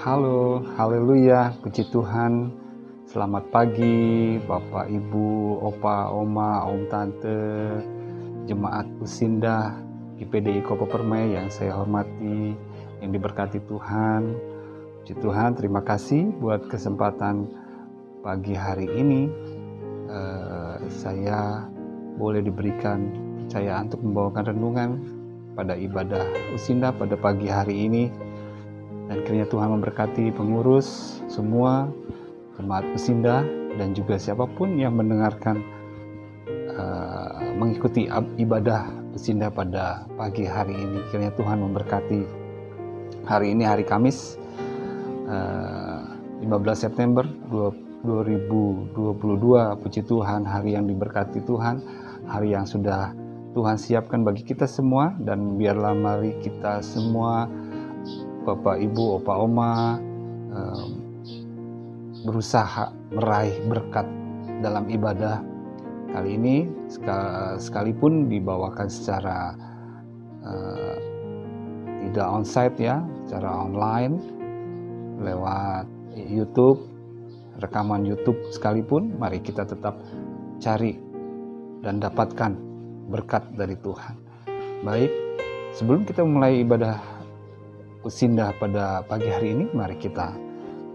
Halo, haleluya, puji Tuhan. Selamat pagi Bapak, Ibu, Opa, Oma, Om, Tante, Jemaat Usinda IPDI Kopo Permai yang saya hormati, yang diberkati Tuhan. Puji Tuhan, terima kasih buat kesempatan pagi hari ini. Saya boleh diberikan kepercayaan untuk membawakan renungan pada ibadah Usinda pada pagi hari ini. Dan kiranya Tuhan memberkati pengurus semua, jemaat Usinda, dan juga siapapun yang mendengarkan mengikuti ibadah Usinda pada pagi hari ini. Kiranya Tuhan memberkati. Hari ini hari Kamis 15 September 2022. Puji Tuhan, hari yang diberkati Tuhan, hari yang sudah Tuhan siapkan bagi kita semua. Dan biarlah mari kita semua, Bapak, Ibu, Opa, Oma, berusaha meraih berkat dalam ibadah kali ini, sekalipun dibawakan secara tidak onsite ya, secara online lewat YouTube, rekaman YouTube sekalipun, mari kita tetap cari dan dapatkan berkat dari Tuhan. Baik, sebelum kita mulai ibadah Usinda pada pagi hari ini, mari kita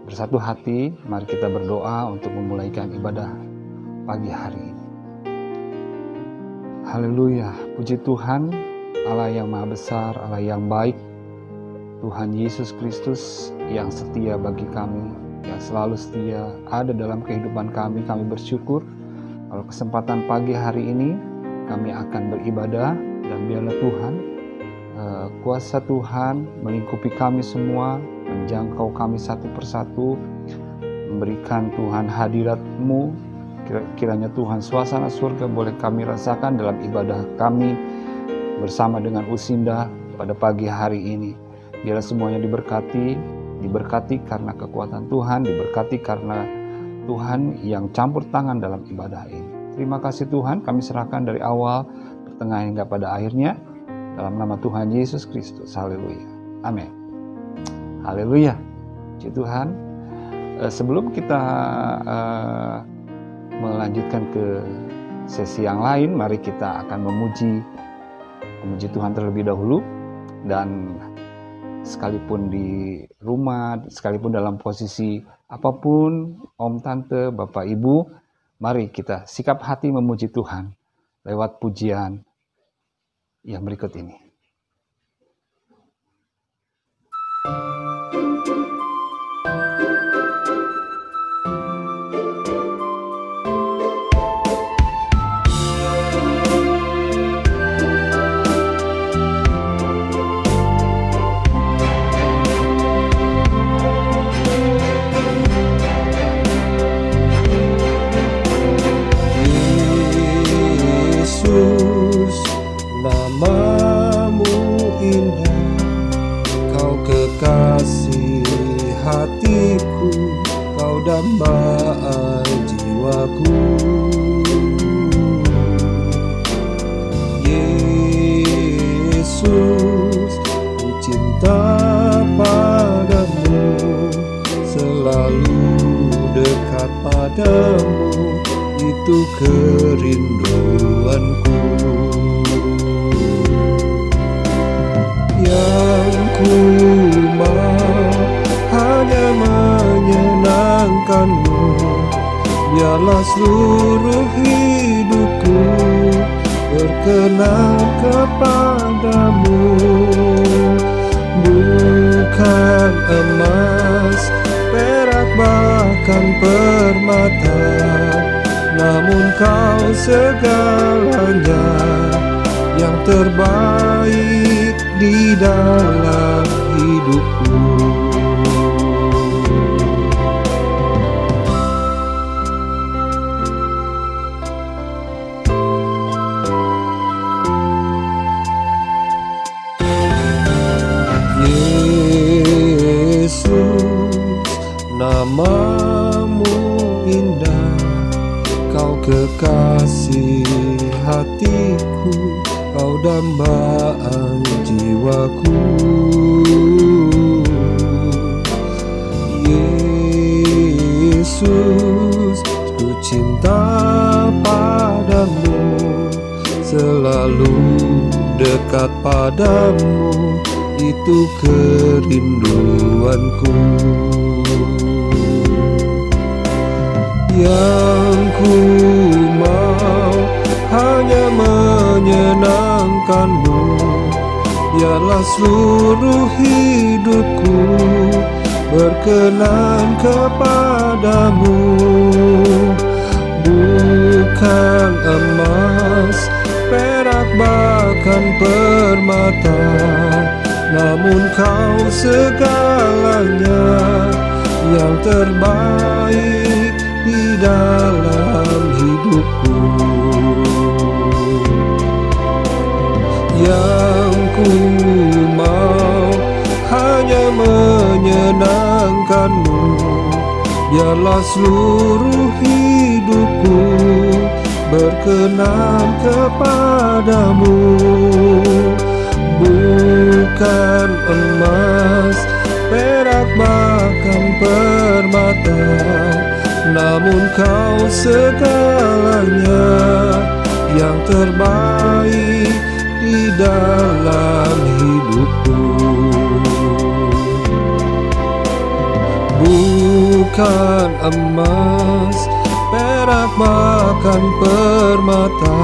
bersatu hati, mari kita berdoa untuk memulaikan ibadah pagi hari ini. Haleluya, puji Tuhan, Allah yang maha besar, Allah yang baik, Tuhan Yesus Kristus yang setia bagi kami, yang selalu setia ada dalam kehidupan kami. Kami bersyukur kalau kesempatan pagi hari ini kami akan beribadah, dan biarlah Tuhan, kuasa Tuhan melingkupi kami semua, menjangkau kami satu persatu, memberikan Tuhan hadirat-Mu. Kiranya Tuhan, suasana surga boleh kami rasakan dalam ibadah kami bersama dengan Usinda pada pagi hari ini. Biarlah semuanya diberkati karena kekuatan Tuhan, diberkati karena Tuhan yang campur tangan dalam ibadah ini. Terima kasih Tuhan, kami serahkan dari awal, pertengahan hingga pada akhirnya, dalam nama Tuhan Yesus Kristus. Haleluya. Amin. Haleluya. Puji Tuhan. Sebelum kita melanjutkan ke sesi yang lain, mari kita akan memuji Tuhan terlebih dahulu. Dan sekalipun di rumah, sekalipun dalam posisi apapun, Om, Tante, Bapak, Ibu, mari kita sikap hati memuji Tuhan lewat pujian yang berikut ini. Hatiku, kau dambaan jiwaku. Yesus, ku cinta padamu, selalu dekat padamu, itu kerinduanku. Yang ku mau hanya menyenangkan-Mu, biarlah seluruh hidupku berkenan kepadamu. Bukan emas, perak, bahkan permata, namun Kau segalanya, yang terbaik di dalam hidupku. Namamu indah, Kau kekasih hatiku, Kau dambaan jiwaku. Yesus, ku cinta padamu, selalu dekat padamu, itu kerinduanku. Yang ku mau hanya menyenangkanmu, biarlah seluruh hidupku berkenan kepadamu. Bukan emas, perak, bahkan permata, namun kau segalanya, yang terbaik di dalam hidupku. Yang ku mau hanya menyenangkanmu, biarlah seluruh hidupku berkenan kepadamu. Bukan emas, perak, bahkan permata, namun kau segalanya, yang terbaik di dalam hidupku. Bukan emas, perak, bahkan permata,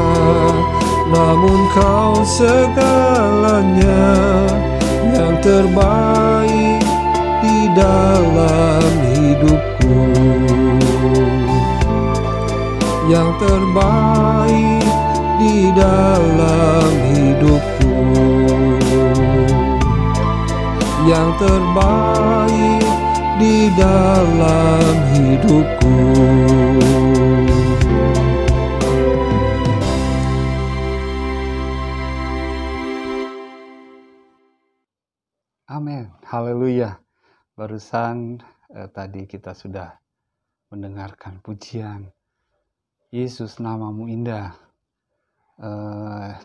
namun kau segalanya, yang terbaik di dalam hidupku. Yang terbaik di dalam hidupku. Yang terbaik di dalam hidupku. Amin, haleluya. Barusan tadi kita sudah mendengarkan pujian Yesus, namamu indah.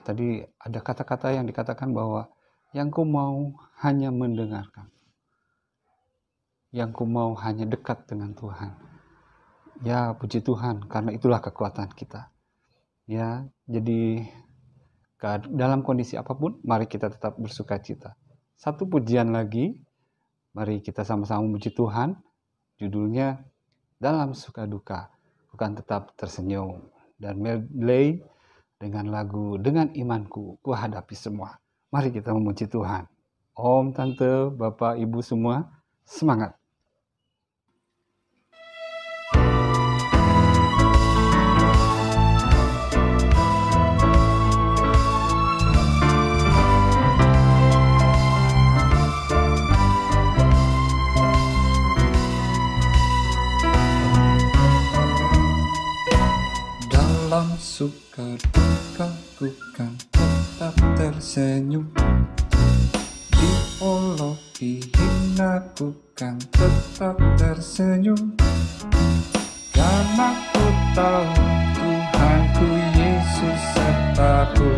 Tadi ada kata-kata yang dikatakan bahwa yang ku mau hanya mendengarkan, yang ku mau hanya dekat dengan Tuhan. Ya, puji Tuhan, karena itulah kekuatan kita. Ya, jadi dalam kondisi apapun, mari kita tetap bersukacita. Satu pujian lagi, mari kita sama-sama memuji Tuhan. Judulnya Dalam Suka Duka Bukan Tetap Tersenyum, dan medley dengan lagu Dengan Imanku Ku Hadapi Semua. Mari kita memuji Tuhan. Om, Tante, Bapak, Ibu semua, semangat. Dalam suka duka ku kan tetap tersenyum, diolok dihina ku kan tetap tersenyum, karena ku tahu Tuhanku Yesus sertaku.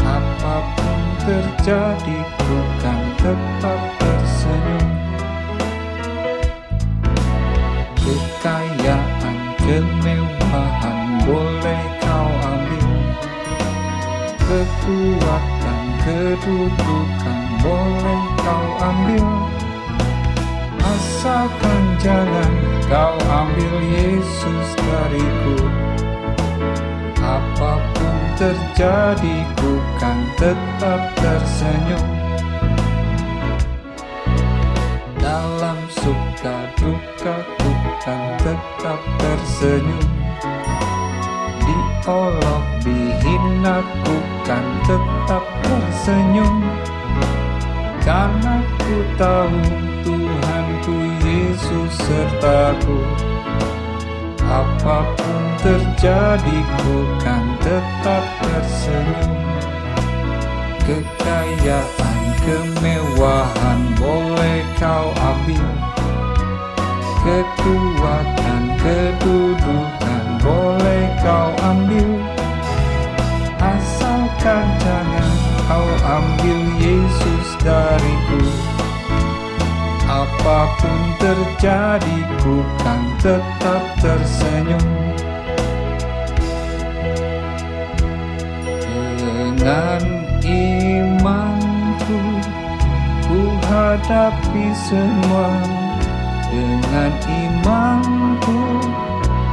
Apapun terjadi ku kan tetap tersenyum. Kekayaan, kemewahan boleh kau ambil, kekuatan, kedudukan boleh kau ambil, asalkan jangan kau ambil Yesus dariku. Apapun terjadi ku kan tetap tersenyum. Dalam suka duka ku kan tetap tersenyum, diolok dihina ku kan tetap tersenyum, karena ku tahu Tuhanku Yesus sertaku. Apapun terjadi ku kan tetap tersenyum. Kekayaan, kemewahan boleh kau ambil, kekuatan, kedudukan boleh kau ambil, asalkan jangan kau ambil Yesus dariku. apapun terjadi, ku kan tetap tersenyum. Dengan imanku, ku hadapi semua. Dengan imanku,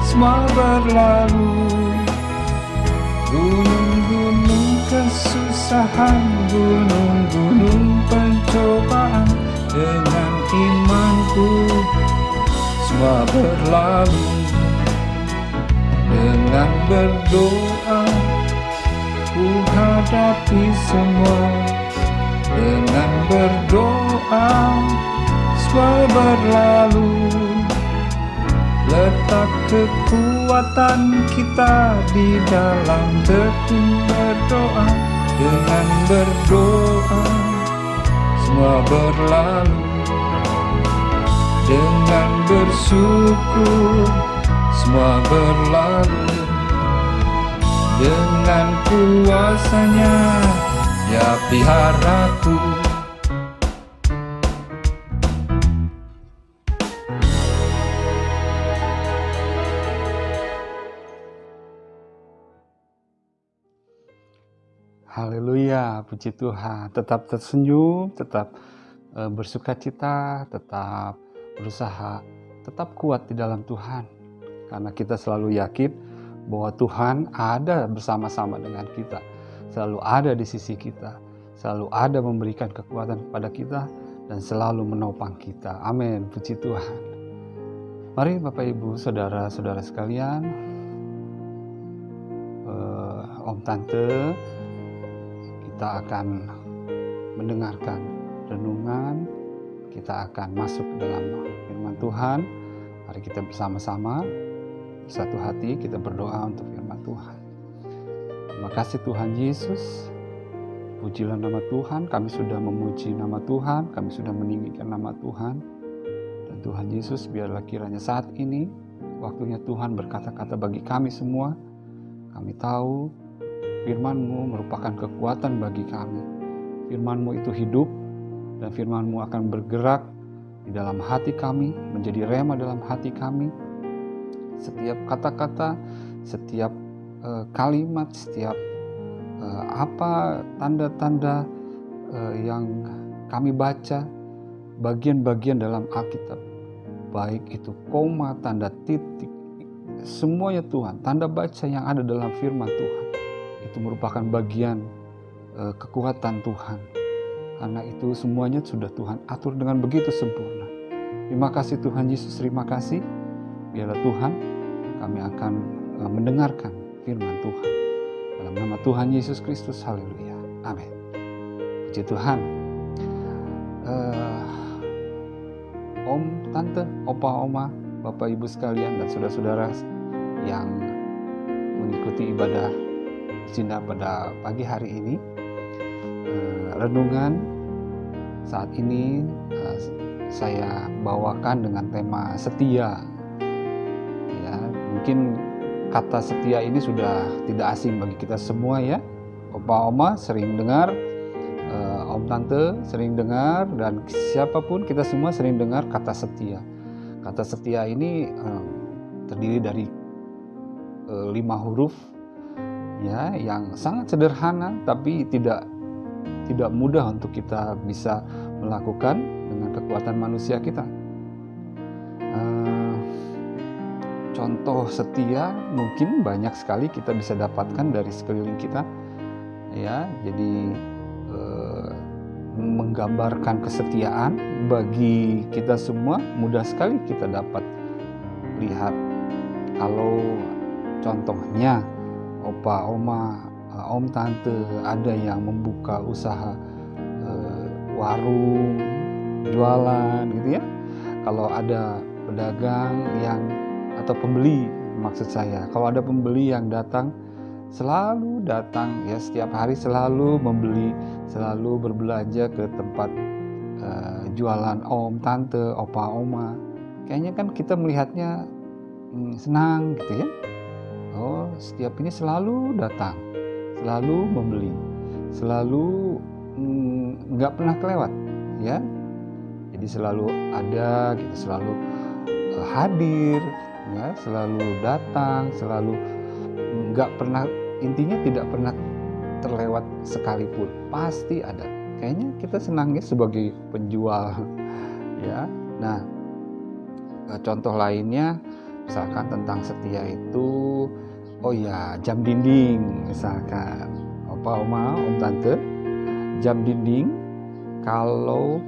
semua berlalu. Gunung-gunung kesusahan, gunung-gunung pencobaan, dengan imanku semua berlalu. Dengan berdoa ku hadapi semua. Dengan berdoa semua berlalu. Letak kekuatan kita di dalam tekun berdoa. Dengan berdoa semua berlalu. Dengan bersyukur semua berlalu. Dengan kuasanya Dia peliharaku. Haleluya, puji Tuhan. Tetap tersenyum, tetap bersukacita, tetap berusaha, tetap kuat di dalam Tuhan. Karena kita selalu yakin bahwa Tuhan ada bersama-sama dengan kita. Selalu ada di sisi kita. Selalu ada memberikan kekuatan kepada kita dan selalu menopang kita. Amin, puji Tuhan. Mari Bapak Ibu, Saudara-saudara sekalian, Om Tante, kita akan mendengarkan renungan, kita akan masuk ke dalam firman Tuhan. Mari kita bersama-sama, satu hati kita berdoa untuk firman Tuhan. Terima kasih Tuhan Yesus, pujilah nama Tuhan, kami sudah memuji nama Tuhan, kami sudah meninggikan nama Tuhan. Dan Tuhan Yesus, biarlah kiranya saat ini waktunya Tuhan berkata-kata bagi kami semua. Kami tahu firman-Mu merupakan kekuatan bagi kami. Firman-Mu itu hidup dan firman-Mu akan bergerak di dalam hati kami, menjadi rema dalam hati kami. Setiap kata-kata, setiap kalimat, setiap apa tanda-tanda yang kami baca, bagian-bagian dalam Alkitab, baik itu koma, tanda titik, semuanya Tuhan, tanda baca yang ada dalam firman Tuhan, itu merupakan bagian kekuatan Tuhan. Karena itu semuanya sudah Tuhan atur dengan begitu sempurna. Terima kasih Tuhan Yesus, terima kasih. Biarlah Tuhan, kami akan mendengarkan firman Tuhan. Dalam nama Tuhan Yesus Kristus, haleluya. Amin. Puji Tuhan. Om, Tante, Opa, Oma, Bapak Ibu sekalian dan saudara-saudara yang mengikuti ibadah Sinda pada pagi hari ini. Renungan saat ini saya bawakan dengan tema setia. Ya, mungkin kata setia ini sudah tidak asing bagi kita semua ya. Opa Oma sering dengar, Om Tante sering dengar, dan siapapun kita semua sering dengar kata setia. Kata setia ini terdiri dari 5 huruf ya, yang sangat sederhana tapi tidak mudah untuk kita bisa melakukan dengan kekuatan manusia kita. Contoh setia mungkin banyak sekali kita bisa dapatkan dari sekeliling kita ya. Jadi menggambarkan kesetiaan bagi kita semua mudah sekali kita dapat lihat. Kalau contohnya Opa, Oma, Om, Tante ada yang membuka usaha warung, jualan gitu ya. Kalau ada pedagang yang atau pembeli, maksud saya, kalau ada pembeli yang selalu datang ya, setiap hari selalu membeli, selalu berbelanja ke tempat jualan Om, Tante, Opa, Oma, kayaknya kan kita melihatnya senang gitu ya. Oh, setiap ini selalu datang, selalu membeli, selalu nggak pernah kelewat ya. Jadi Jadi selalu ada gitu, selalu hadir, ya, selalu datang, selalu nggak pernah, intinya tidak pernah terlewat sekalipun, pasti ada. Kayaknya kita senangnya sebagai penjual, ya. Nah, contoh lainnya misalkan tentang setia itu, oh ya, jam dinding misalkan, Opa, Oma, Om, Tante, jam dinding kalau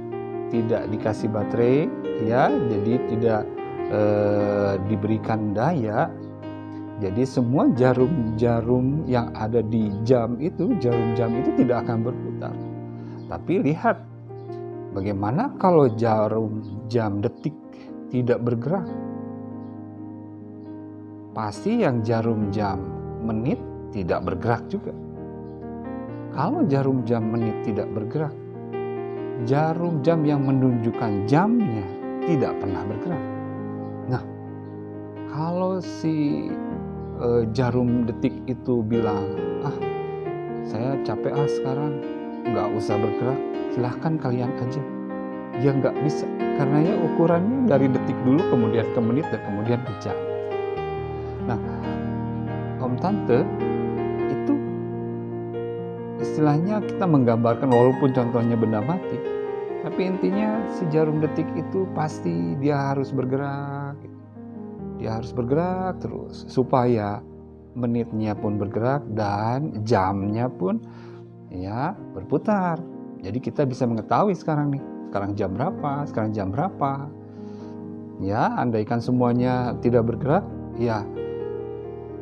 tidak dikasih baterai, ya, jadi tidak diberikan daya, jadi semua jarum-jarum yang ada di jam itu, jarum-jam itu tidak akan berputar. Tapi lihat bagaimana kalau jarum jam detik tidak bergerak. Pasti yang jarum jam menit tidak bergerak juga. Kalau jarum jam menit tidak bergerak, jarum jam yang menunjukkan jamnya tidak pernah bergerak. Nah, kalau si jarum detik itu bilang, saya capek sekarang, nggak usah bergerak, silahkan kalian aja. Ya nggak bisa, karena ya ukurannya dari detik dulu, kemudian ke menit, dan kemudian ke jam. Nah, Om, Tante, itu istilahnya kita menggambarkan, walaupun contohnya benda mati, tapi intinya si jarum detik itu pasti dia harus bergerak. Dia harus bergerak terus supaya menitnya pun bergerak dan jamnya pun ya berputar. Jadi kita bisa mengetahui sekarang jam berapa, sekarang jam berapa. Ya, andaikan semuanya tidak bergerak, ya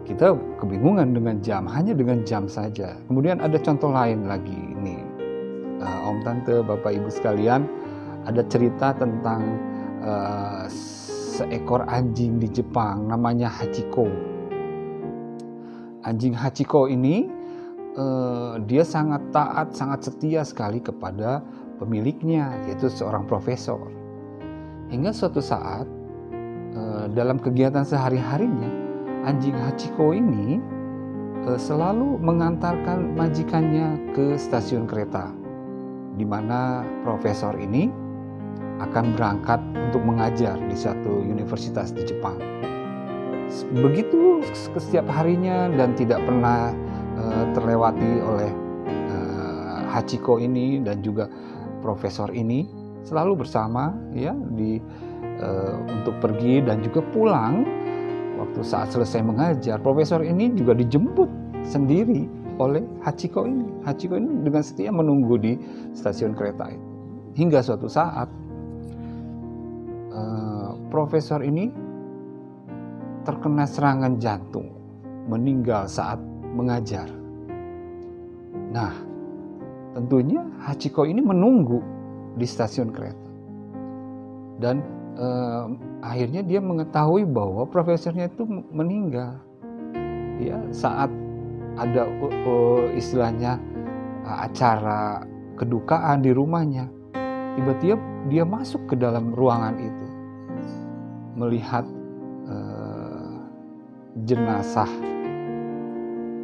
kita kebingungan dengan jam, hanya dengan jam saja. Kemudian ada contoh lain lagi nih, Om, Tante, Bapak, Ibu sekalian, ada cerita tentang seekor anjing di Jepang, namanya Hachiko. Anjing Hachiko ini dia sangat taat, sangat setia sekali kepada pemiliknya, yaitu seorang profesor. Hingga suatu saat dalam kegiatan sehari-harinya, anjing Hachiko ini selalu mengantarkan majikannya ke stasiun kereta, di mana profesor ini akan berangkat untuk mengajar di satu universitas di Jepang. Begitu setiap harinya dan tidak pernah terlewati oleh Hachiko ini dan juga profesor ini, selalu bersama ya untuk pergi dan juga pulang. Waktu saat selesai mengajar, profesor ini juga dijemput sendiri oleh Hachiko ini. Hachiko ini dengan setia menunggu di stasiun kereta itu. Hingga suatu saat profesor ini terkena serangan jantung, meninggal saat mengajar. Nah, tentunya Hachiko ini menunggu di stasiun kereta. Dan akhirnya dia mengetahui bahwa profesornya itu meninggal. Ya, saat ada istilahnya acara kedukaan di rumahnya, tiba-tiba dia masuk ke dalam ruangan itu, melihat jenazah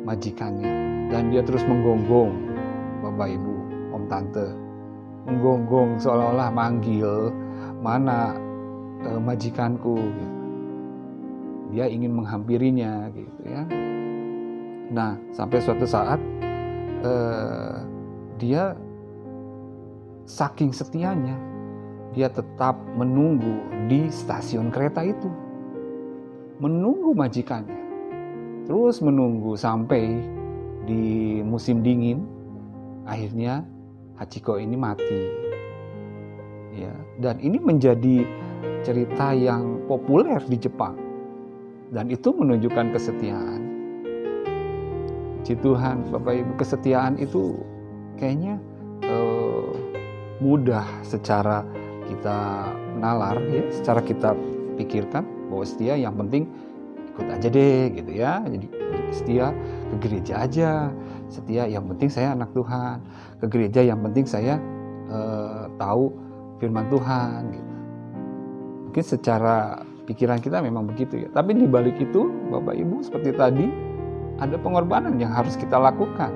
majikannya, dan dia terus menggonggong, Bapak, Ibu, Om, Tante, menggonggong seolah-olah manggil, mana majikanku, gitu. Dia ingin menghampirinya, gitu ya. Nah, sampai suatu saat dia saking setianya, dia tetap menunggu di stasiun kereta itu, menunggu majikannya, terus menunggu sampai di musim dingin. Akhirnya Hachiko ini mati. Ya, dan ini menjadi cerita yang populer di Jepang, dan itu menunjukkan kesetiaan. Puji Tuhan, Bapak Ibu, kesetiaan itu kayaknya mudah secara kita nalar, ya, secara kita pikirkan bahwa setia yang penting ikut aja deh, gitu ya. Jadi setia ke gereja aja, setia yang penting saya anak Tuhan, ke gereja yang penting saya tahu firman Tuhan, gitu. Mungkin secara pikiran kita memang begitu ya. Tapi di balik itu, Bapak Ibu, seperti tadi, ada pengorbanan yang harus kita lakukan.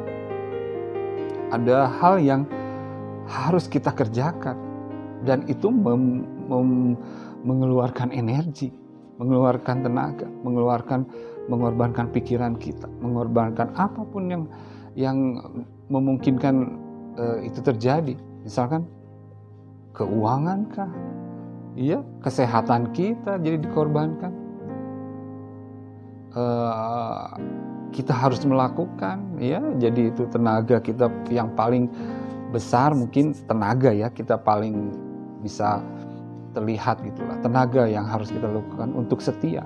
Ada hal yang harus kita kerjakan. dan itu mengeluarkan energi, mengeluarkan tenaga, mengorbankan pikiran kita, mengorbankan apapun yang memungkinkan itu terjadi. Misalkan keuangan kah? Iya, kesehatan kita jadi dikorbankan. Kita harus melakukan, ya. Jadi itu tenaga kita yang paling besar, mungkin tenaga ya, kita paling bisa terlihat gitulah, tenaga yang harus kita lakukan untuk setia.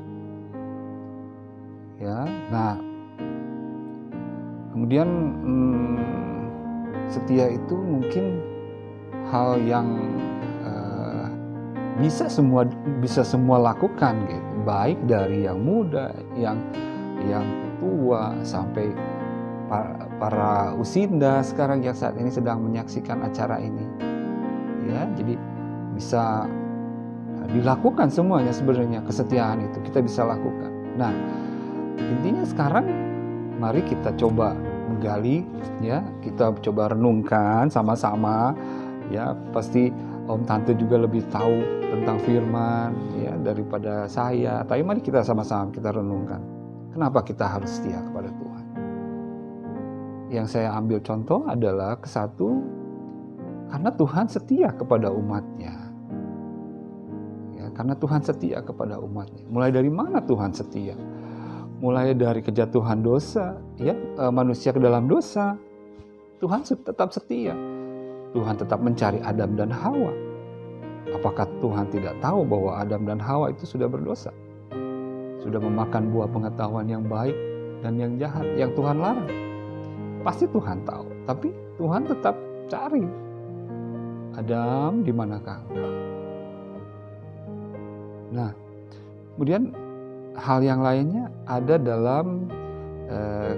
Ya, nah kemudian setia itu mungkin hal yang bisa semua lakukan gitu, baik dari yang muda, yang tua, sampai para usinda sekarang yang saat ini sedang menyaksikan acara ini. Ya, jadi bisa dilakukan semuanya sebenarnya, kesetiaan itu kita bisa lakukan. Nah, intinya sekarang mari kita coba menggali, ya, kita coba renungkan sama-sama, ya. Pasti Om Tante juga lebih tahu tentang firman, ya, daripada saya. Tapi mari kita sama-sama kita renungkan, kenapa kita harus setia kepada Tuhan. Yang saya ambil contoh adalah kesatu, karena Tuhan setia kepada umatnya. Ya, karena Tuhan setia kepada umatnya. Mulai dari mana Tuhan setia? Mulai dari kejatuhan dosa, ya, manusia ke dalam dosa, Tuhan tetap setia. Tuhan tetap mencari Adam dan Hawa. Apakah Tuhan tidak tahu bahwa Adam dan Hawa itu sudah berdosa? Sudah memakan buah pengetahuan yang baik dan yang jahat yang Tuhan larang. Pasti Tuhan tahu, tapi Tuhan tetap cari. Adam, di manakah engkau? Nah, kemudian hal yang lainnya ada dalam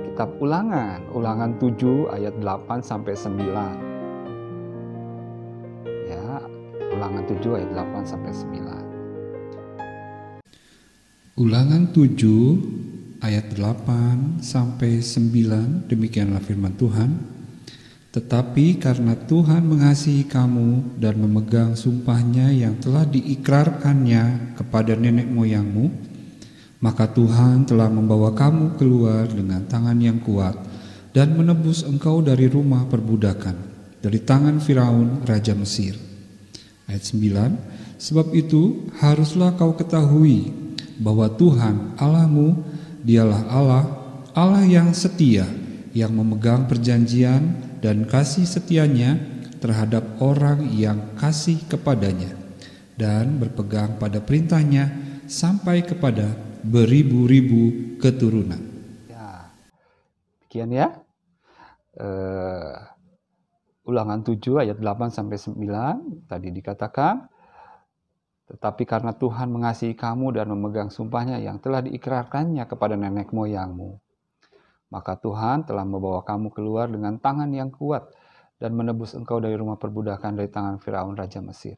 kitab Ulangan 7 ayat 8 sampai 9. Ya, Ulangan 7 ayat 8 sampai 9. Ulangan 7 ayat 8 sampai 9, demikianlah firman Tuhan. Tetapi karena Tuhan mengasihi kamu dan memegang sumpahnya yang telah diikrarkannya kepada nenek moyangmu, maka Tuhan telah membawa kamu keluar dengan tangan yang kuat dan menebus engkau dari rumah perbudakan, dari tangan Firaun Raja Mesir. Ayat 9, sebab itu haruslah kau ketahui bahwa Tuhan Allahmu, dialah Allah yang setia, yang memegang perjanjian dan kasih setianya terhadap orang yang kasih kepadanya dan berpegang pada perintahnya sampai kepada beribu-ribu keturunan. Ya, demikian ya. Ulangan 7 ayat 8 sampai 9 tadi dikatakan, tetapi karena Tuhan mengasihi kamu dan memegang sumpahnya yang telah diikrarkannya kepada nenek moyangmu, maka Tuhan telah membawa kamu keluar dengan tangan yang kuat dan menebus engkau dari rumah perbudakan, dari tangan Firaun Raja Mesir.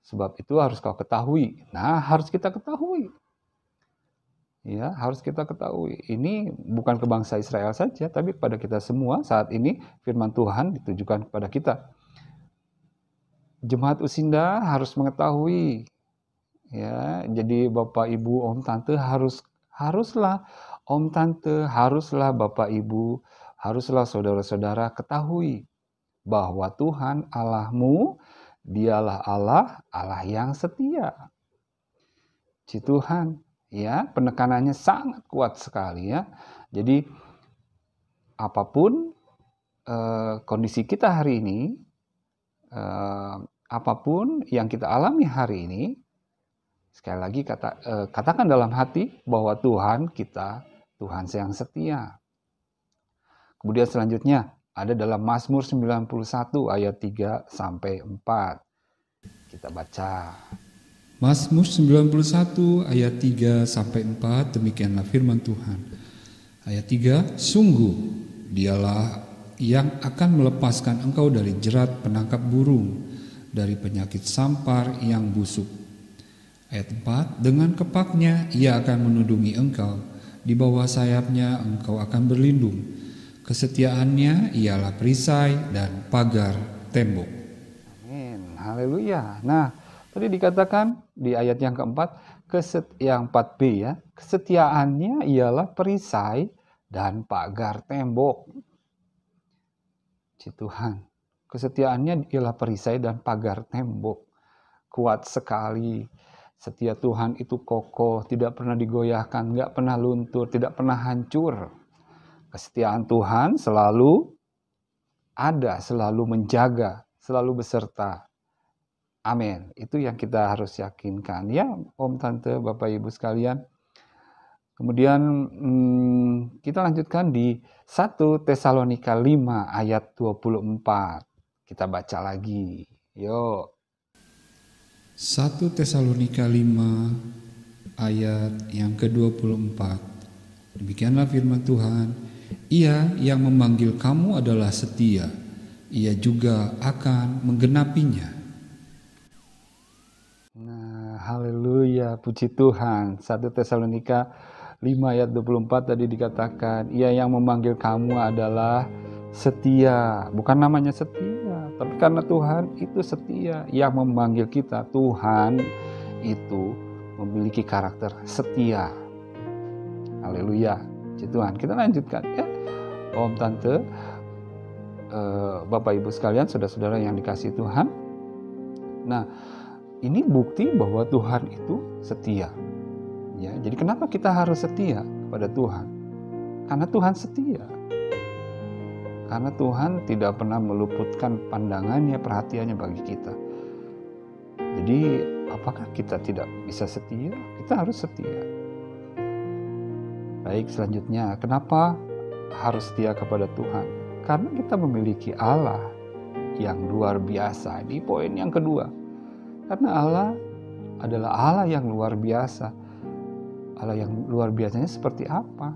Sebab itu harus kau ketahui. Nah, harus kita ketahui. Ya, harus kita ketahui. Ini bukan ke bangsa Israel saja, tapi kepada kita semua saat ini firman Tuhan ditujukan kepada kita. Jemaat Usinda harus mengetahui. Ya, jadi Bapak Ibu, Om Tante haruslah Om Tante, haruslah Bapak Ibu, haruslah saudara-saudara ketahui bahwa Tuhan Allahmu, dialah Allah yang setia. Si Tuhan, ya, penekanannya sangat kuat sekali ya. Jadi apapun kondisi kita hari ini, apapun yang kita alami hari ini, sekali lagi katakan dalam hati bahwa Tuhan kita, Tuhan yang setia. Kemudian selanjutnya ada dalam Mazmur 91 ayat 3 sampai 4. Kita baca. Mazmur 91 ayat 3 sampai 4, demikianlah firman Tuhan. Ayat 3, sungguh dialah yang akan melepaskan engkau dari jerat penangkap burung, dari penyakit sampar yang busuk. Ayat 4, dengan kepaknya ia akan menudungi engkau, di bawah sayapnya engkau akan berlindung. Kesetiaannya ialah perisai dan pagar tembok. Amin. Haleluya. Nah, tadi dikatakan di ayat yang keempat, yang 4b ya, kesetiaannya ialah perisai dan pagar tembok. Tuhan, kesetiaannya ialah perisai dan pagar tembok. Kuat sekali. Setia Tuhan itu kokoh, tidak pernah digoyahkan, nggak pernah luntur, tidak pernah hancur. Kesetiaan Tuhan selalu ada, selalu menjaga, selalu beserta. Amin. Itu yang kita harus yakinkan. Ya, Om, Tante, Bapak, Ibu sekalian. Kemudian kita lanjutkan di 1 Tesalonika 5 ayat 24. Kita baca lagi. Yuk. 1 Tesalonika 5 ayat yang ke-24. Demikianlah firman Tuhan, Ia yang memanggil kamu adalah setia, Ia juga akan menggenapinya. Nah, haleluya, puji Tuhan. 1 Tesalonika 5 ayat 24 tadi dikatakan, Ia yang memanggil kamu adalah setia. Bukan namanya setia, tapi karena Tuhan itu setia. Yang memanggil kita, Tuhan itu memiliki karakter setia. Haleluya, puji Tuhan. Kita lanjutkan ya, Om, Tante, Bapak, Ibu sekalian, saudara-saudara yang dikasihi Tuhan. Nah, ini bukti bahwa Tuhan itu setia. Ya, jadi kenapa kita harus setia kepada Tuhan? Karena Tuhan setia. Karena Tuhan tidak pernah meluputkan pandangannya, perhatiannya bagi kita. Jadi, apakah kita tidak bisa setia? Kita harus setia. Baik, selanjutnya, kenapa harus setia kepada Tuhan? Karena kita memiliki Allah yang luar biasa. Di poin yang kedua, karena Allah adalah Allah yang luar biasa. Allah yang luar biasanya seperti apa?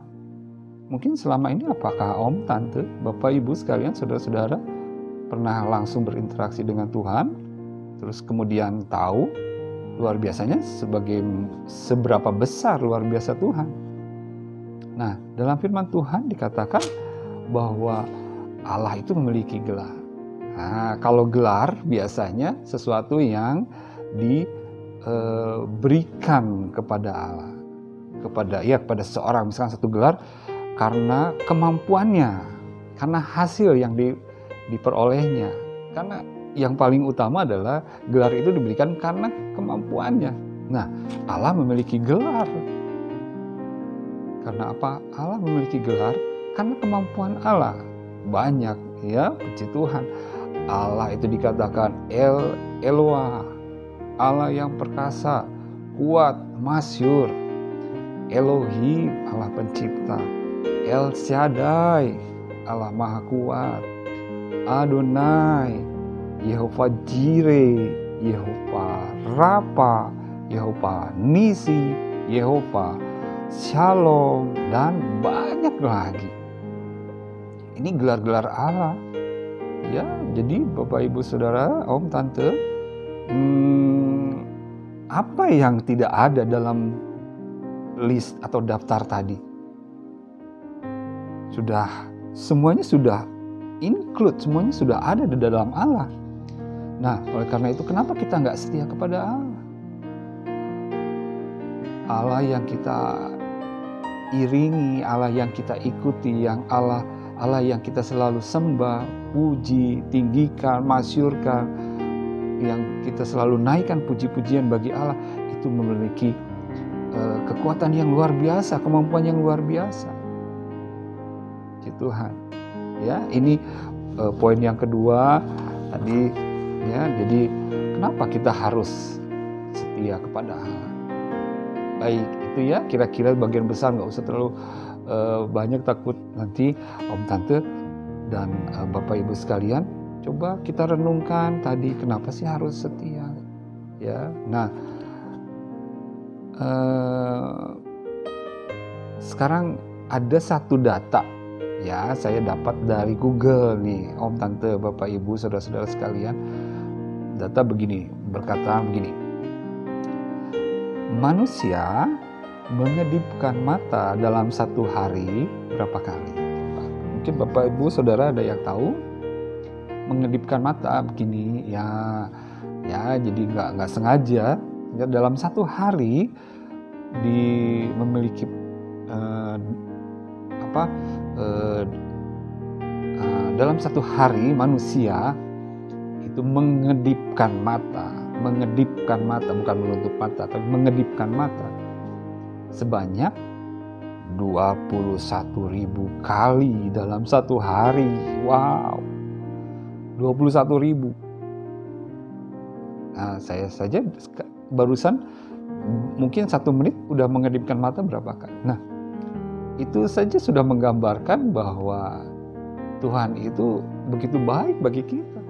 Mungkin selama ini apakah Om, Tante, Bapak, Ibu sekalian, saudara-saudara pernah langsung berinteraksi dengan Tuhan, terus kemudian tahu luar biasanya seberapa besar luar biasa Tuhan. Nah, dalam firman Tuhan dikatakan bahwa Allah itu memiliki gelar. Nah, kalau gelar biasanya sesuatu yang diberikan kepada Allah, kepada seseorang, misalkan satu gelar karena kemampuannya, karena hasil yang diperolehnya. Karena yang paling utama adalah gelar itu diberikan karena kemampuannya. Nah, Allah memiliki gelar. Karena apa? Allah memiliki gelar karena kemampuan Allah. Banyak ya, puji Tuhan. Allah itu dikatakan Eloah, Allah yang perkasa, kuat, masyhur. Elohim, Allah pencipta. El Shaddai, Allah maha kuat. Adonai, Yehova Jireh, Yehova Rafa, Yehova Nisi, Yehova Shalom, dan banyak lagi. Ini gelar-gelar Allah. Ya, jadi Bapak, Ibu, Saudara, Om, Tante, apa yang tidak ada dalam list atau daftar tadi? Semuanya sudah include, semuanya sudah ada di dalam Allah. Nah, oleh karena itu kenapa kita nggak setia kepada Allah? Allah yang kita iringi, Allah yang kita ikuti, yang Allah yang kita selalu sembah, puji, tinggikan, masyhurkan, yang kita selalu naikkan puji-pujian bagi Allah, itu memiliki kekuatan yang luar biasa, kemampuan yang luar biasa. Tuhan. Ya, ini poin yang kedua tadi ya. Jadi kenapa kita harus setia kepada Allah? Baik, itu ya kira-kira bagian besar, nggak usah terlalu banyak, takut nanti Om, Tante, dan Bapak, Ibu sekalian. Coba kita renungkan tadi kenapa sih harus setia? Ya, nah sekarang ada satu data. Ya, saya dapat dari Google nih, Om, Tante, Bapak, Ibu, saudara-saudara sekalian. Data berkata begini. Manusia mengedipkan mata dalam satu hari berapa kali? Mungkin Bapak, Ibu, Saudara ada yang tahu. Mengedipkan mata begini, ya Ya, jadi nggak sengaja. Dalam satu hari memiliki dalam satu hari manusia itu mengedipkan mata, bukan menutup mata, tapi mengedipkan mata sebanyak 21.000 kali dalam satu hari. Wow, 21.000. Nah, saya saja barusan mungkin 1 menit udah mengedipkan mata berapa kali. Nah, itu saja sudah menggambarkan bahwa Tuhan itu begitu baik bagi kita.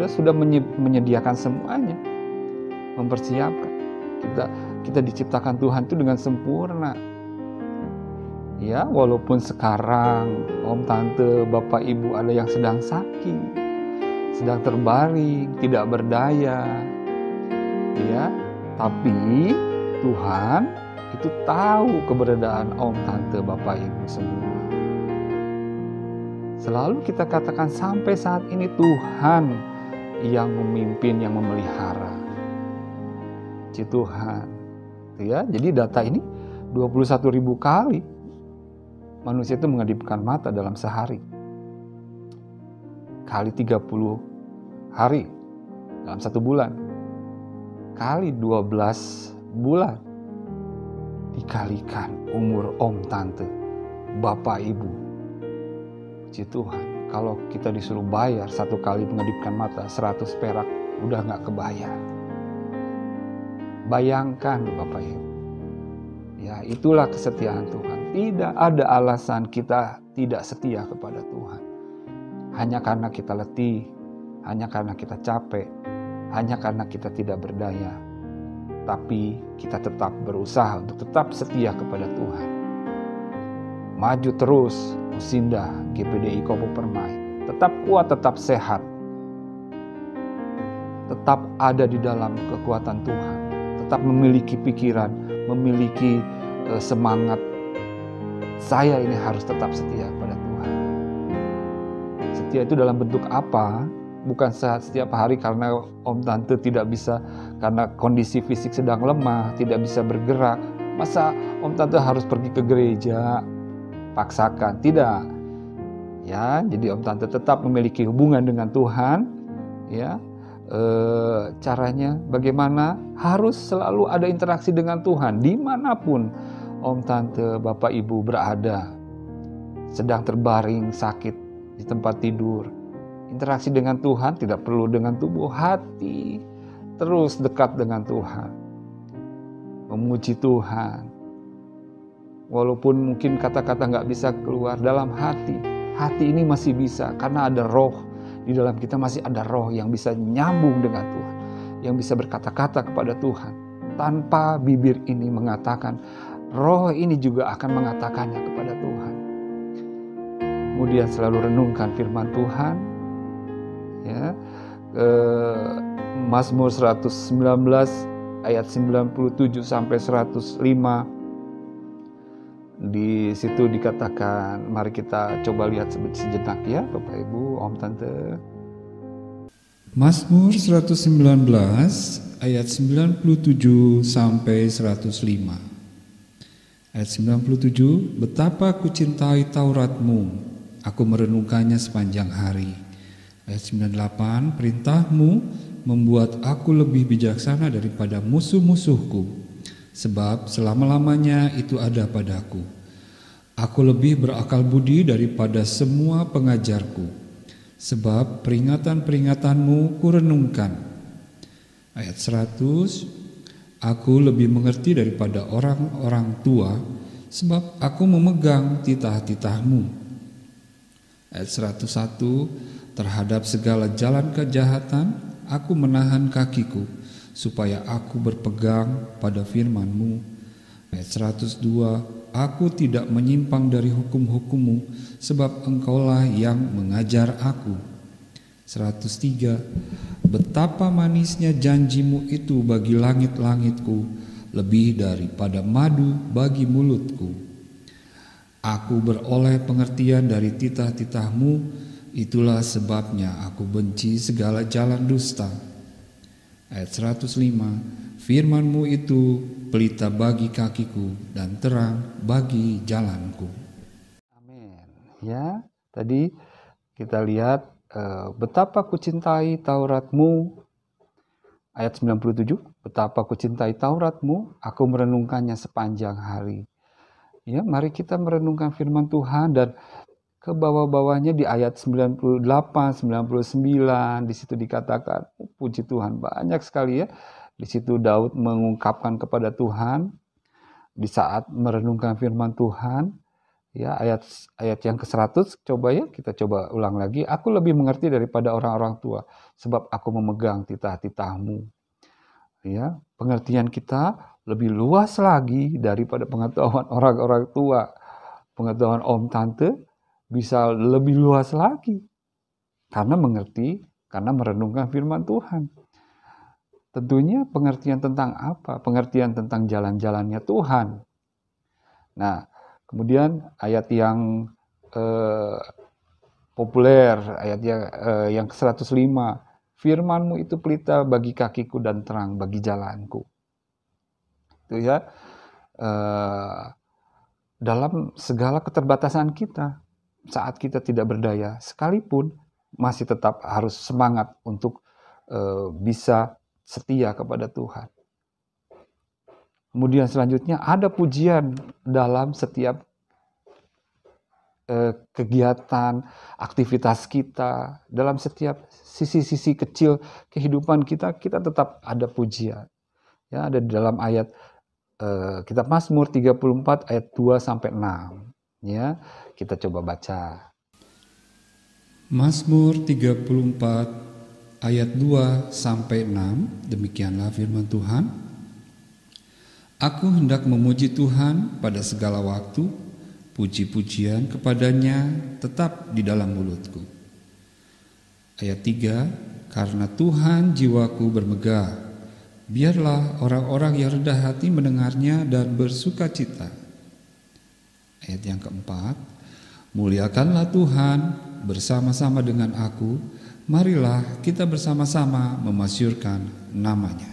Sudah menyediakan semuanya, mempersiapkan. Kita diciptakan Tuhan itu dengan sempurna. Ya, walaupun sekarang om, tante, bapak, ibu ada yang sedang sakit, sedang terbaring, tidak berdaya. Ya, tapi Tuhan itu tahu keberadaan om, tante, bapak, ibu semua. Selalu kita katakan sampai saat ini Tuhan yang memimpin, yang memelihara. Puji Tuhan. Ya, jadi data ini 21.000 kali manusia itu mengedipkan mata dalam sehari. Kali 30 hari dalam 1 bulan. Kali 12 bulan. Dikalikan umur om, tante, bapak, ibu. Puji Tuhan. Kalau kita disuruh bayar 1 kali mengedipkan mata 100 perak, udah gak kebayar. Bayangkan Bapak Ibu. Ya, itulah kesetiaan Tuhan. Tidak ada alasan kita tidak setia kepada Tuhan. Hanya karena kita letih, hanya karena kita capek, hanya karena kita tidak berdaya. Tapi kita tetap berusaha untuk tetap setia kepada Tuhan. Maju terus, Musinda GPDI Kopo Permai. Tetap kuat, tetap sehat. Tetap ada di dalam kekuatan Tuhan. Tetap memiliki pikiran, memiliki semangat. Saya ini harus tetap setia kepada Tuhan. Setia itu dalam bentuk apa? Bukan setiap hari karena om, tante tidak bisa, karena kondisi fisik sedang lemah, tidak bisa bergerak. Masa om, tante harus pergi ke gereja? Paksakan, tidak. Ya, jadi om, tante tetap memiliki hubungan dengan Tuhan. Ya, caranya bagaimana? Harus selalu ada interaksi dengan Tuhan dimanapun om, tante, bapak, ibu berada. Sedang terbaring sakit di tempat tidur, interaksi dengan Tuhan tidak perlu dengan tubuh, hati. Terus dekat dengan Tuhan, memuji Tuhan. Walaupun mungkin kata-kata gak bisa keluar dalam hati. Hati ini masih bisa karena ada roh. Di dalam kita masih ada roh yang bisa nyambung dengan Tuhan. Yang bisa berkata-kata kepada Tuhan. Tanpa bibir ini mengatakan, roh ini juga akan mengatakannya kepada Tuhan. Kemudian selalu renungkan firman Tuhan. Ya, Mazmur 119 ayat 97 sampai 105. Di situ dikatakan, mari kita coba lihat sejenak ya Bapak Ibu, om, tante. Mazmur 119 ayat 97 sampai 105. Ayat 97, betapa ku cintai Tauratmu, aku merenungkannya sepanjang hari. Ayat 98, perintahmu membuat aku lebih bijaksana daripada musuh-musuhku, sebab selama-lamanya itu ada padaku. Aku lebih berakal budi daripada semua pengajarku, sebab peringatan-peringatanmu kurenungkan. Ayat 100, aku lebih mengerti daripada orang-orang tua, sebab aku memegang titah-titahmu. Ayat 101, terhadap segala jalan kejahatan, aku menahan kakiku, supaya aku berpegang pada firman-Mu. Ayat 102, aku tidak menyimpang dari hukum-hukum-Mu, sebab Engkaulah yang mengajar aku. 103, betapa manisnya janji-Mu itu bagi langit-langitku, lebih daripada madu bagi mulutku. Aku beroleh pengertian dari titah-titah-Mu, itulah sebabnya aku benci segala jalan dusta. Ayat 105, firman-Mu itu pelita bagi kakiku dan terang bagi jalanku. Amin. Ya, tadi kita lihat betapa kucintai Taurat-Mu. Ayat 97, betapa kucintai Taurat-Mu, aku merenungkannya sepanjang hari. Ya, mari kita merenungkan firman Tuhan, dan ke bawah-bawahnya di ayat 98, 99, di situ dikatakan, puji Tuhan, banyak sekali ya. Di situ Daud mengungkapkan kepada Tuhan di saat merenungkan firman Tuhan. Ya, ayat yang ke-100, coba ya, kita coba ulang lagi. Aku lebih mengerti daripada orang-orang tua, sebab aku memegang titah-titah-Mu. Ya, pengertian kita lebih luas lagi daripada pengetahuan orang-orang tua. Pengetahuan om tante bisa lebih luas lagi karena mengerti, karena merenungkan firman Tuhan. Tentunya pengertian tentang apa? Pengertian tentang jalan-jalannya Tuhan. Nah, kemudian ayat yang populer, ayat yang ke-105, firman-Mu itu pelita bagi kakiku dan terang bagi jalanku. Itu ya, dalam segala keterbatasan kita, saat kita tidak berdaya, sekalipun masih tetap harus semangat untuk bisa setia kepada Tuhan. Kemudian selanjutnya ada pujian dalam setiap kegiatan, aktivitas kita, dalam setiap sisi-sisi kecil kehidupan kita, kita tetap ada pujian. Ya, ada di dalam ayat kitab Mazmur 34 ayat 2 sampai 6. Ya, kita coba baca. Mazmur 34 ayat 2 sampai 6, demikianlah firman Tuhan. Aku hendak memuji Tuhan pada segala waktu, puji-pujian kepadanya tetap di dalam mulutku. Ayat 3, karena Tuhan jiwaku bermegah, biarlah orang-orang yang rendah hati mendengarnya dan bersuka cita. Ayat yang keempat, muliakanlah Tuhan bersama-sama dengan aku, marilah kita bersama-sama memasyurkan namanya.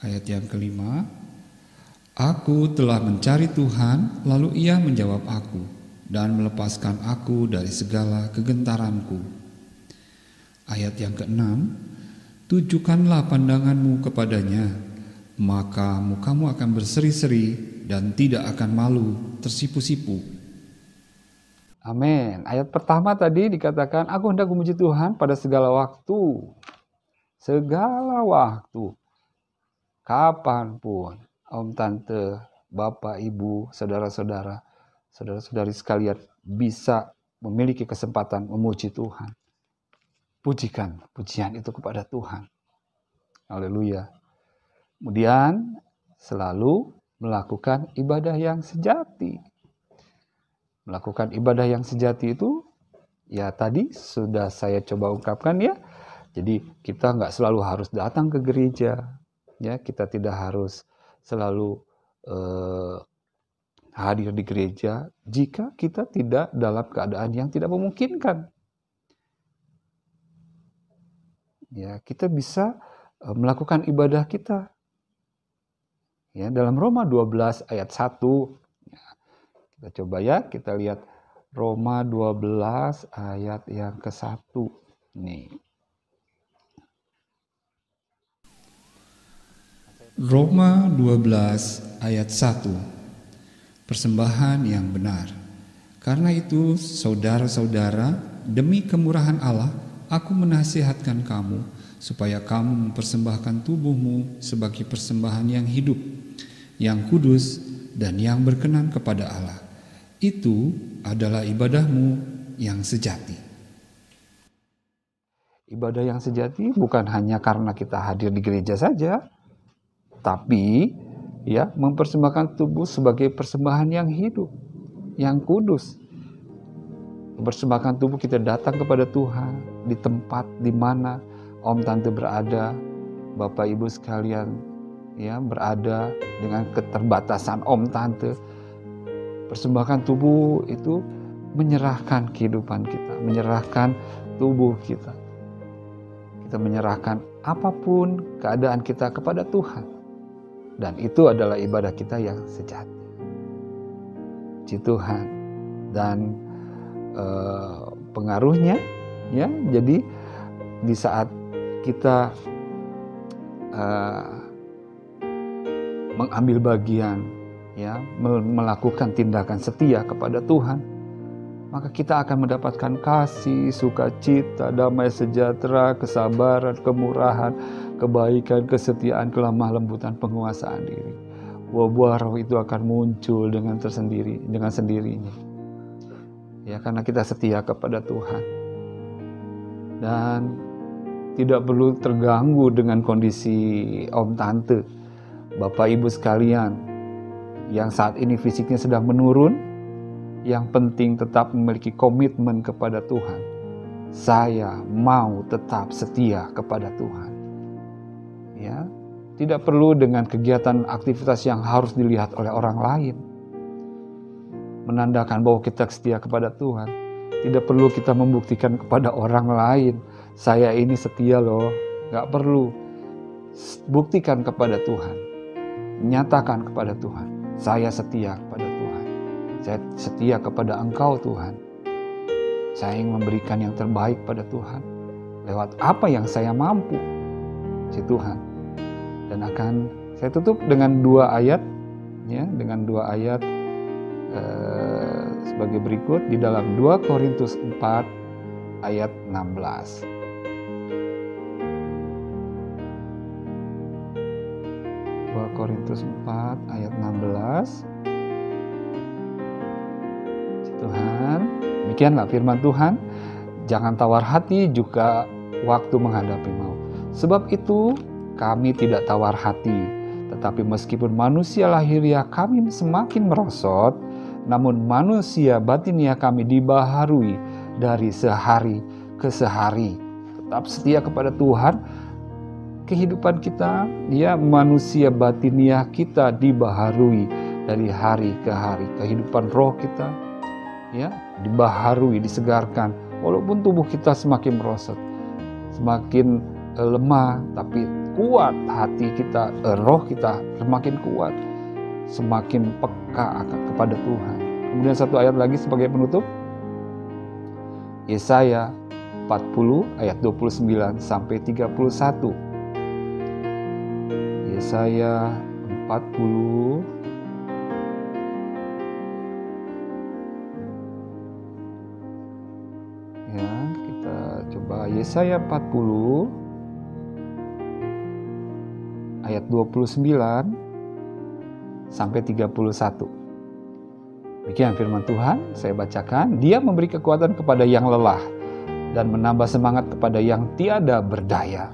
Ayat yang kelima, aku telah mencari Tuhan, lalu Ia menjawab aku dan melepaskan aku dari segala kegentaranku. Ayat yang keenam, tujukanlah pandanganmu kepadanya, maka mukamu akan berseri-seri dan tidak akan malu tersipu-sipu. Amin. Ayat pertama tadi dikatakan, aku hendak memuji Tuhan pada segala waktu. Segala waktu. Kapanpun. Om, tante, bapak, ibu, saudara-saudara, saudara-saudari sekalian bisa memiliki kesempatan memuji Tuhan. Pujikan pujian itu kepada Tuhan. Haleluya. Kemudian selalu melakukan ibadah yang sejati. Melakukan ibadah yang sejati itu, ya tadi sudah saya coba ungkapkan ya. Jadi kita nggak selalu harus datang ke gereja. Ya, kita tidak harus selalu hadir di gereja jika kita tidak dalam keadaan yang tidak memungkinkan. Ya, kita bisa melakukan ibadah kita. Ya, dalam Roma 12 ayat 1. Ya, kita coba ya, kita lihat Roma 12 ayat yang ke-1. Nih. Roma 12 ayat 1. Persembahan yang benar. Karena itu, saudara-saudara, demi kemurahan Allah, aku menasihatkan kamu supaya kamu mempersembahkan tubuhmu sebagai persembahan yang hidup, yang kudus, dan yang berkenan kepada Allah. Itu adalah ibadahmu yang sejati. Ibadah yang sejati bukan hanya karena kita hadir di gereja saja, tapi ya mempersembahkan tubuh sebagai persembahan yang hidup, yang kudus. Mempersembahkan tubuh kita datang kepada Tuhan di tempat di mana om tante berada, bapak ibu sekalian ya berada dengan keterbatasan om tante. Persembahkan tubuh itu menyerahkan kehidupan kita, menyerahkan tubuh kita. Kita menyerahkan apapun keadaan kita kepada Tuhan. Dan itu adalah ibadah kita yang sejati. Puji Tuhan. Dan pengaruhnya, ya, jadi di saat kita mengambil bagian, ya, melakukan tindakan setia kepada Tuhan, maka kita akan mendapatkan kasih, sukacita, damai sejahtera, kesabaran, kemurahan, kebaikan, kesetiaan, kelemah lembutan, penguasaan diri. Buah-buah roh itu akan muncul dengan sendirinya. Ya, karena kita setia kepada Tuhan. Dan tidak perlu terganggu dengan kondisi om tante, bapak ibu sekalian yang saat ini fisiknya sedang menurun. Yang penting tetap memiliki komitmen kepada Tuhan. Saya mau tetap setia kepada Tuhan. Ya, tidak perlu dengan kegiatan aktivitas yang harus dilihat oleh orang lain menandakan bahwa kita setia kepada Tuhan. Tidak perlu kita membuktikan kepada orang lain, saya ini setia loh. Gak perlu. Buktikan kepada Tuhan. Nyatakan kepada Tuhan, saya setia kepada Tuhan. Saya setia kepada Engkau Tuhan. Saya ingin memberikan yang terbaik pada Tuhan lewat apa yang saya mampu, si Tuhan. Dan akan saya tutup dengan 2 ayat, ya, dengan 2 ayat sebagai berikut di dalam 2 Korintus 4 ayat 16. 2 Korintus 4 ayat 16. Tuhan, demikianlah firman Tuhan, jangan tawar hati juga waktu menghadapi maut. Sebab itu kami tidak tawar hati, tetapi meskipun manusia lahiriah kami semakin merosot, namun manusia batinia kami dibaharui dari sehari ke sehari. Tetap setia kepada Tuhan, kehidupan kita, ya, manusia batinia kita dibaharui dari hari ke hari. Kehidupan roh kita, ya, dibaharui, disegarkan. Walaupun tubuh kita semakin merosot, semakin lemah, tapi kuat hati kita, roh kita semakin kuat, semakin peka kepada Tuhan. Kemudian 1 ayat lagi sebagai penutup, Yesaya 40 ayat 29 sampai 31. Yesaya 40 ya, kita coba Yesaya 40 ayat 29 sampai 31. Demikian firman Tuhan, saya bacakan. Dia memberi kekuatan kepada yang lelah dan menambah semangat kepada yang tiada berdaya.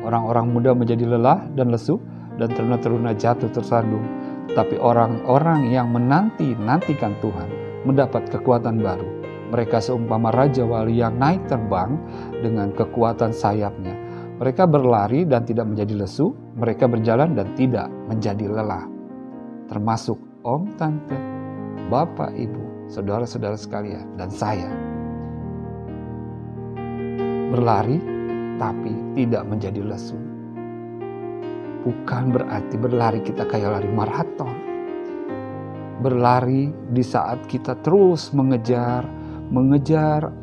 Orang-orang muda menjadi lelah dan lesu, dan teruna-teruna jatuh tersandung. Tapi orang-orang yang menanti-nantikan Tuhan mendapat kekuatan baru. Mereka seumpama Raja Wali yang naik terbang dengan kekuatan sayapnya. Mereka berlari dan tidak menjadi lesu, mereka berjalan dan tidak menjadi lelah. Termasuk om, tante, bapak, ibu, saudara-saudara sekalian, dan saya. Berlari tapi tidak menjadi lesu. Bukan berarti berlari kita kayak lari maraton. Berlari di saat kita terus mengejar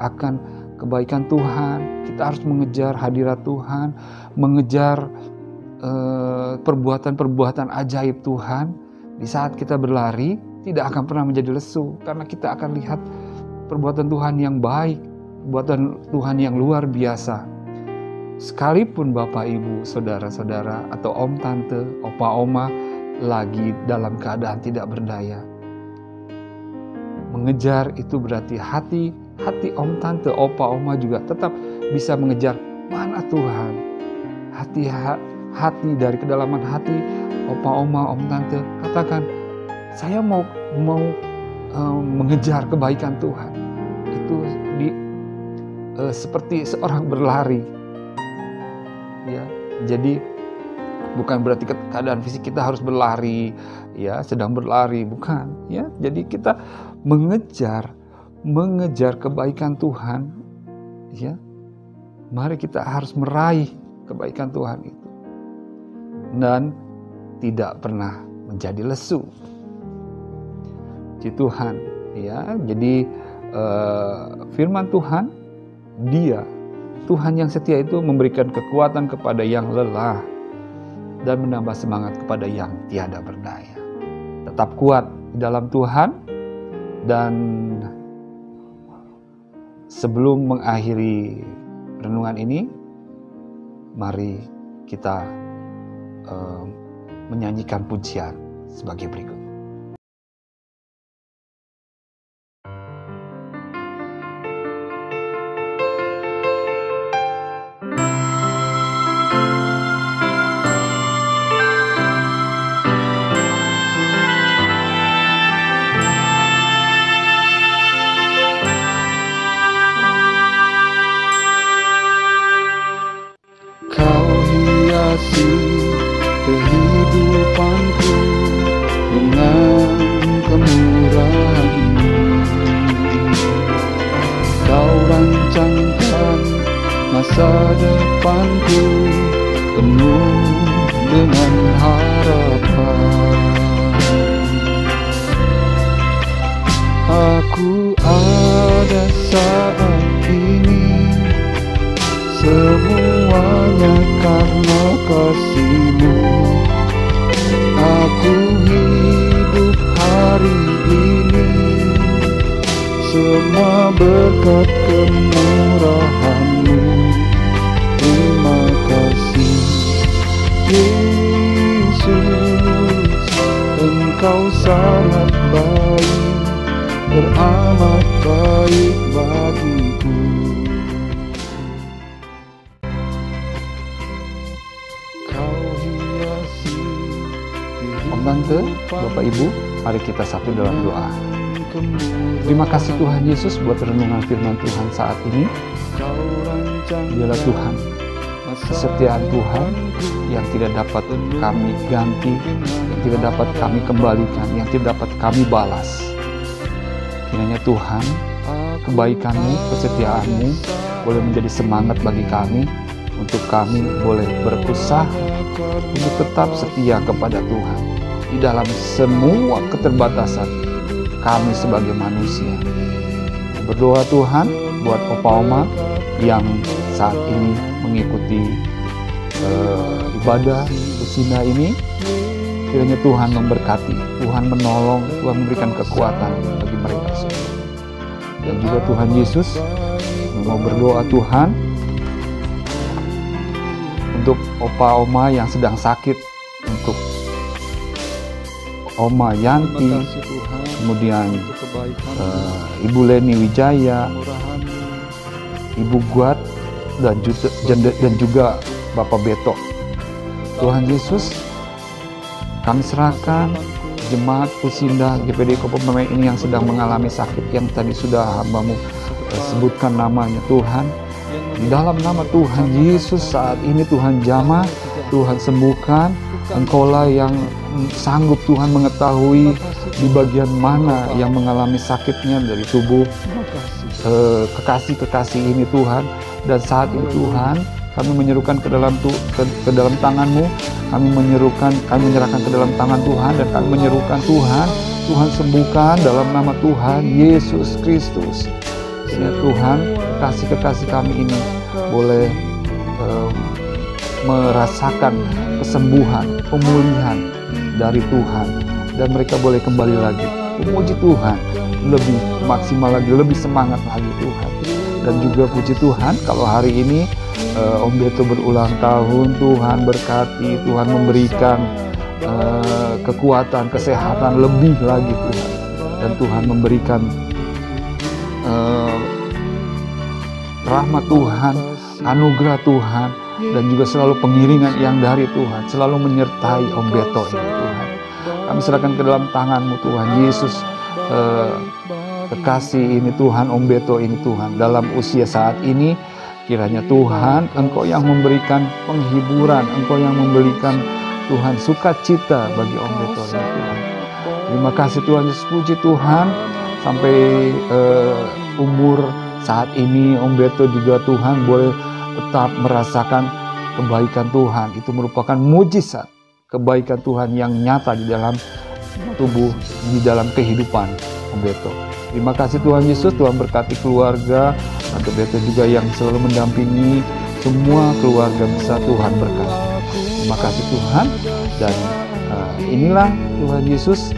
akan kebaikan Tuhan. Kita harus mengejar hadirat Tuhan, mengejar perbuatan-perbuatan ajaib Tuhan. Di saat kita berlari, tidak akan pernah menjadi lesu, karena kita akan lihat perbuatan Tuhan yang baik, perbuatan Tuhan yang luar biasa. Sekalipun Bapak, Ibu, Saudara-saudara, atau Om, Tante, Opa, Oma lagi dalam keadaan tidak berdaya. Mengejar itu berarti hati Om, Tante, Opa, Oma juga tetap bisa mengejar mana Tuhan. Hati dari kedalaman hati, Opa, Oma, Om, Tante, katakan, saya mau mengejar kebaikan Tuhan. Itu seperti seorang berlari. Ya, jadi bukan berarti keadaan fisik kita harus berlari, ya, sedang berlari, bukan, ya. Jadi kita mengejar kebaikan Tuhan, ya. Mari kita harus meraih kebaikan Tuhan itu dan tidak pernah menjadi lesu. Puji Tuhan, ya. Jadi firman Tuhan, Dia Tuhan yang setia itu memberikan kekuatan kepada yang lelah dan menambah semangat kepada yang tiada berdaya. Tetap kuat di dalam Tuhan. Dan sebelum mengakhiri renungan ini, mari kita menyanyikan pujian sebagai berikut. Kehidupanku dengan kemurahan-Mu, Kau rancangkan masa depanku penuh dengan harapan. Aku ada saat ini, semuanya karena kasih-Mu. Aku hidup hari ini, semua berkat kemurahan-Mu. Terima kasih Yesus, Engkau sangat baik, beramat baik bagiku. Om Tante, Bapak Ibu, mari kita satu dalam doa. Terima kasih Tuhan Yesus buat renungan firman Tuhan saat ini. Dialah Tuhan, kesetiaan Tuhan yang tidak dapat kami ganti, yang tidak dapat kami kembalikan, yang tidak dapat kami balas. Kiranya Tuhan, kebaikan-Mu, kesetiaan-Mu boleh menjadi semangat bagi kami, untuk kami boleh berusaha untuk tetap setia kepada Tuhan di dalam semua keterbatasan kami sebagai manusia. Berdoa Tuhan buat Opa Oma yang saat ini mengikuti ibadah Usina ini. Kiranya Tuhan memberkati, Tuhan menolong, Tuhan memberikan kekuatan bagi mereka semua. Dan juga Tuhan Yesus mau berdoa Tuhan untuk Opa Oma yang sedang sakit, untuk Oma Yanti, kemudian Ibu Leni Wijaya, Ibu Guat, dan juga Bapak Beto. Tuhan Yesus, kami serahkan jemaat Pusinda GPD Kopomeme ini yang sedang mengalami sakit yang tadi sudah hamba-Mu sebutkan namanya. Tuhan, di dalam nama Tuhan Yesus saat ini Tuhan jamah, Tuhan sembuhkan. Engkaulah yang sanggup Tuhan mengetahui di bagian mana yang mengalami sakitnya dari tubuh kekasih-kekasih ini Tuhan. Dan saat ini Tuhan, kami menyerukan ke dalam tangan-Mu, kami menyerahkan ke dalam tangan Tuhan, dan kami menyerukan Tuhan sembuhkan dalam nama Tuhan Yesus Kristus. Ya Tuhan, kekasih-kekasih kami ini boleh merasakan kesembuhan, pemulihan dari Tuhan, dan mereka boleh kembali lagi memuji Tuhan lebih maksimal lagi, lebih semangat lagi Tuhan. Dan juga puji Tuhan kalau hari ini Om Beto berulang tahun, Tuhan berkati, Tuhan memberikan kekuatan, kesehatan lebih lagi Tuhan, dan Tuhan memberikan rahmat Tuhan, anugerah Tuhan, dan juga selalu pengiringan yang dari Tuhan selalu menyertai Om Beto ini Tuhan. Kami serahkan ke dalam tangan-Mu Tuhan Yesus, kekasih ini Tuhan, Om Beto ini Tuhan, dalam usia saat ini. Kiranya Tuhan, Engkau yang memberikan penghiburan, Engkau yang memberikan Tuhan sukacita bagi Om Beto ini Tuhan. Terima kasih Tuhan Yesus, puji Tuhan, sampai umur saat ini Om Beto juga Tuhan boleh tetap merasakan kebaikan Tuhan. Itu merupakan mujizat kebaikan Tuhan yang nyata di dalam tubuh, di dalam kehidupan Om Beto. Terima kasih Tuhan Yesus. Tuhan berkati keluarga Tante Beto juga yang selalu mendampingi semua keluarga besar. Tuhan berkati. Terima kasih Tuhan. Dan inilah Tuhan Yesus,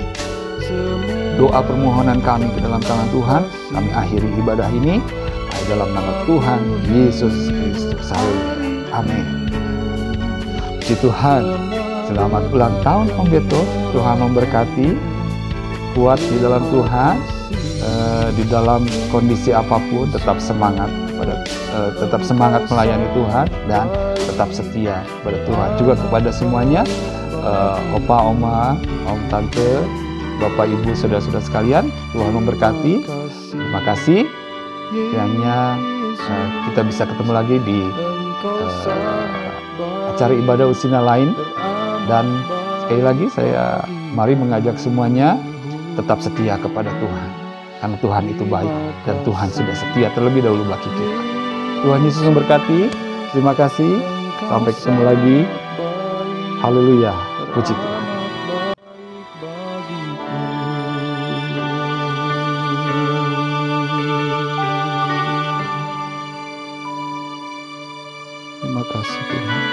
doa permohonan kami ke dalam tangan Tuhan. Kami akhiri ibadah ini dalam nama Tuhan Yesus Kristus. Amin. Puji Tuhan. Selamat ulang tahun Om Beto. Tuhan memberkati. Kuat di dalam Tuhan. Di dalam kondisi apapun tetap semangat tetap semangat melayani Tuhan dan tetap setia pada Tuhan. Juga kepada semuanya, opa, oma, om, tante, bapak, ibu, saudara-saudara sekalian, Tuhan memberkati. Terima kasih. Kiranya kita bisa ketemu lagi di acara ibadah Usina lain. Dan sekali lagi saya mari mengajak semuanya tetap setia kepada Tuhan. Karena Tuhan itu baik dan Tuhan sudah setia terlebih dahulu bagi kita. Tuhan Yesus memberkati. Terima kasih. Sampai ketemu lagi. Haleluya. Puji Tuhan. Terima kasih Tuhan.